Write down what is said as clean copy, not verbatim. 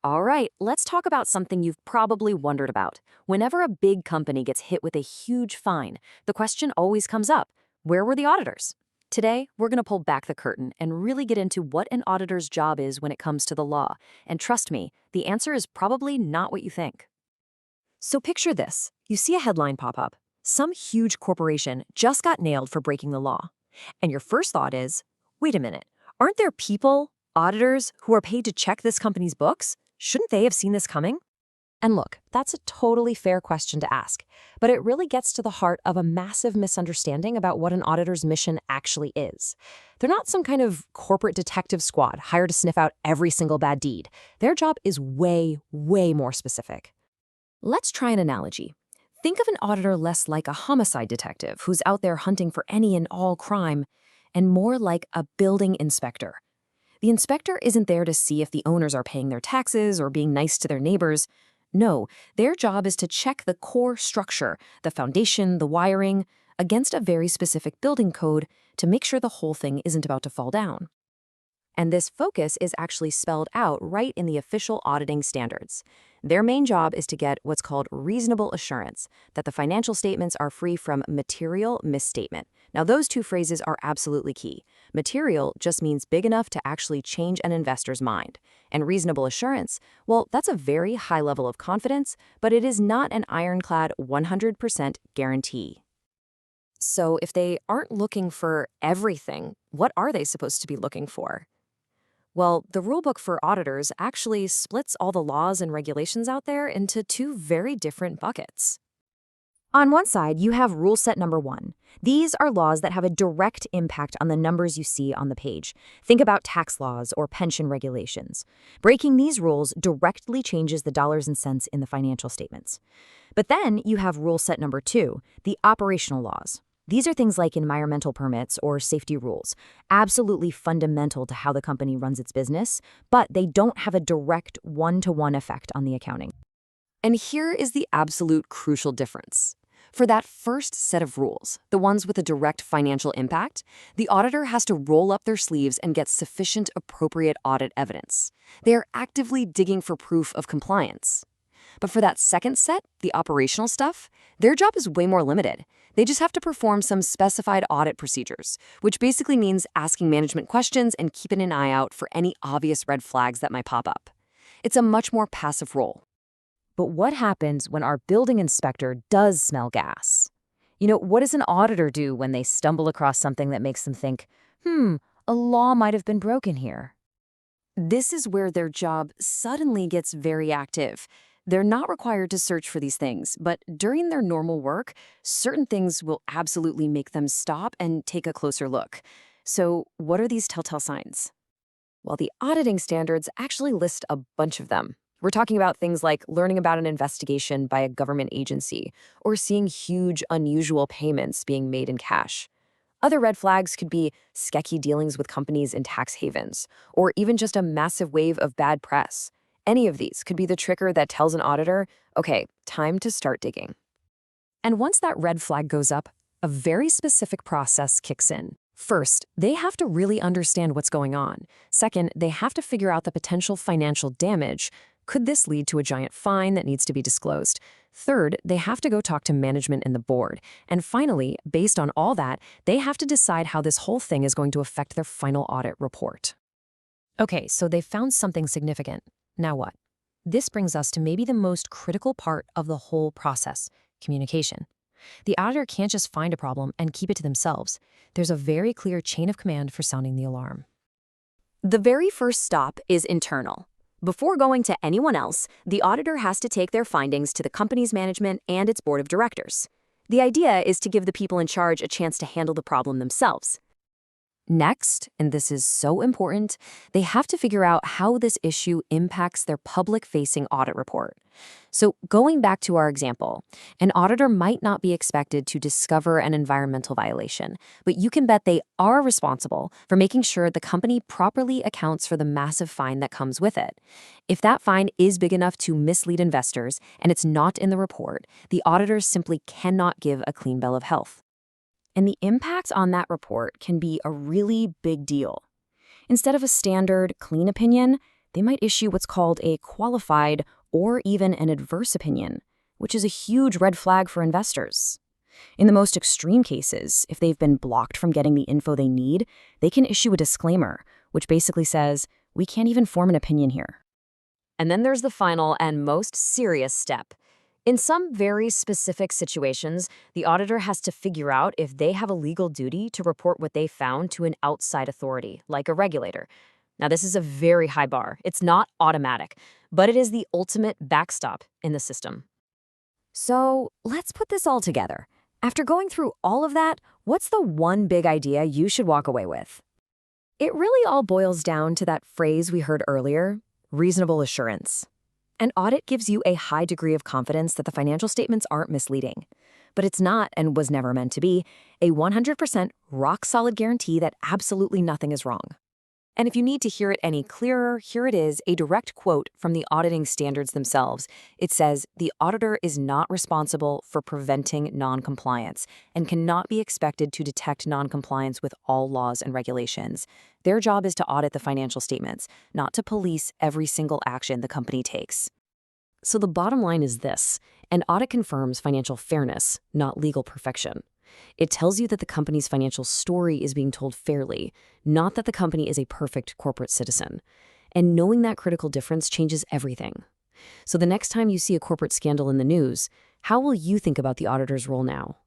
All right, let's talk about something you've probably wondered about. Whenever a big company gets hit with a huge fine, the question always comes up, where were the auditors? Today, we're going to pull back the curtain and really get into what an auditor's job is when it comes to the law. And trust me, the answer is probably not what you think. So picture this. You see a headline pop up. Some huge corporation just got nailed for breaking the law. And your first thought is, wait a minute, aren't there people, auditors, who are paid to check this company's books? Shouldn't they have seen this coming? And look, that's a totally fair question to ask, but it really gets to the heart of a massive misunderstanding about what an auditor's mission actually is. They're not some kind of corporate detective squad hired to sniff out every single bad deed. Their job is way, way more specific. Let's try an analogy. Think of an auditor less like a homicide detective who's out there hunting for any and all crime, and more like a building inspector. The inspector isn't there to see if the owners are paying their taxes or being nice to their neighbors. No, their job is to check the core structure, the foundation, the wiring, against a very specific building code to make sure the whole thing isn't about to fall down. And this focus is actually spelled out right in the official auditing standards. Their main job is to get what's called reasonable assurance, that the financial statements are free from material misstatement. Now, those two phrases are absolutely key. Material just means big enough to actually change an investor's mind. And reasonable assurance, well, that's a very high level of confidence, but it is not an ironclad 100% guarantee. So if they aren't looking for everything, what are they supposed to be looking for? Well, the rulebook for auditors actually splits all the laws and regulations out there into two very different buckets. On one side, you have rule set number 1. These are laws that have a direct impact on the numbers you see on the page. Think about tax laws or pension regulations. Breaking these rules directly changes the dollars and cents in the financial statements. But then you have rule set number 2, the operational laws. These are things like environmental permits or safety rules, absolutely fundamental to how the company runs its business, but they don't have a direct one-to-one effect on the accounting. And here is the absolute crucial difference. For that first set of rules, the ones with a direct financial impact, the auditor has to roll up their sleeves and get sufficient appropriate audit evidence. They are actively digging for proof of compliance. But for that second set, the operational stuff, their job is way more limited. They just have to perform some specified audit procedures, which basically means asking management questions and keeping an eye out for any obvious red flags that might pop up. It's a much more passive role. But what happens when our building inspector does smell gas? What does an auditor do when they stumble across something that makes them think, a law might have been broken here? This is where their job suddenly gets very active. They're not required to search for these things, but during their normal work, certain things will absolutely make them stop and take a closer look. So what are these telltale signs? Well, the auditing standards actually list a bunch of them. We're talking about things like learning about an investigation by a government agency or seeing huge, unusual payments being made in cash. Other red flags could be sketchy dealings with companies in tax havens, or even just a massive wave of bad press. Any of these could be the trigger that tells an auditor, okay, time to start digging. And once that red flag goes up, a very specific process kicks in. First, they have to really understand what's going on. Second, they have to figure out the potential financial damage. Could this lead to a giant fine that needs to be disclosed? Third, they have to go talk to management and the board. And finally, based on all that, they have to decide how this whole thing is going to affect their final audit report. Okay, so they found something significant. Now what? This brings us to maybe the most critical part of the whole process, communication. The auditor can't just find a problem and keep it to themselves. There's a very clear chain of command for sounding the alarm. The very first stop is internal. Before going to anyone else, the auditor has to take their findings to the company's management and its board of directors. The idea is to give the people in charge a chance to handle the problem themselves. Next, and this is so important, they have to figure out how this issue impacts their public-facing audit report. So going back to our example, an auditor might not be expected to discover an environmental violation, but you can bet they are responsible for making sure the company properly accounts for the massive fine that comes with it. If that fine is big enough to mislead investors and it's not in the report, the auditors simply cannot give a clean bill of health. And the impact on that report can be a really big deal. Instead of a standard, clean opinion, They might issue what's called a qualified or even an adverse opinion, which is a huge red flag for investors. In the most extreme cases, if they've been blocked from getting the info they need, they can issue a disclaimer, which basically says, we can't even form an opinion here. And then there's the final and most serious step. In some very specific situations, the auditor has to figure out if they have a legal duty to report what they found to an outside authority, like a regulator. Now, this is a very high bar. It's not automatic, but it is the ultimate backstop in the system. So let's put this all together. After going through all of that, what's the one big idea you should walk away with? It really all boils down to that phrase we heard earlier, reasonable assurance. An audit gives you a high degree of confidence that the financial statements aren't misleading. But it's not, and was never meant to be, a 100% rock-solid guarantee that absolutely nothing is wrong. And if you need to hear it any clearer, here it is, a direct quote from the auditing standards themselves. It says, the auditor is not responsible for preventing noncompliance and cannot be expected to detect noncompliance with all laws and regulations. Their job is to audit the financial statements, not to police every single action the company takes. So the bottom line is this: an audit confirms financial fairness, not legal perfection. It tells you that the company's financial story is being told fairly, not that the company is a perfect corporate citizen. And knowing that critical difference changes everything. So the next time you see a corporate scandal in the news, how will you think about the auditor's role now?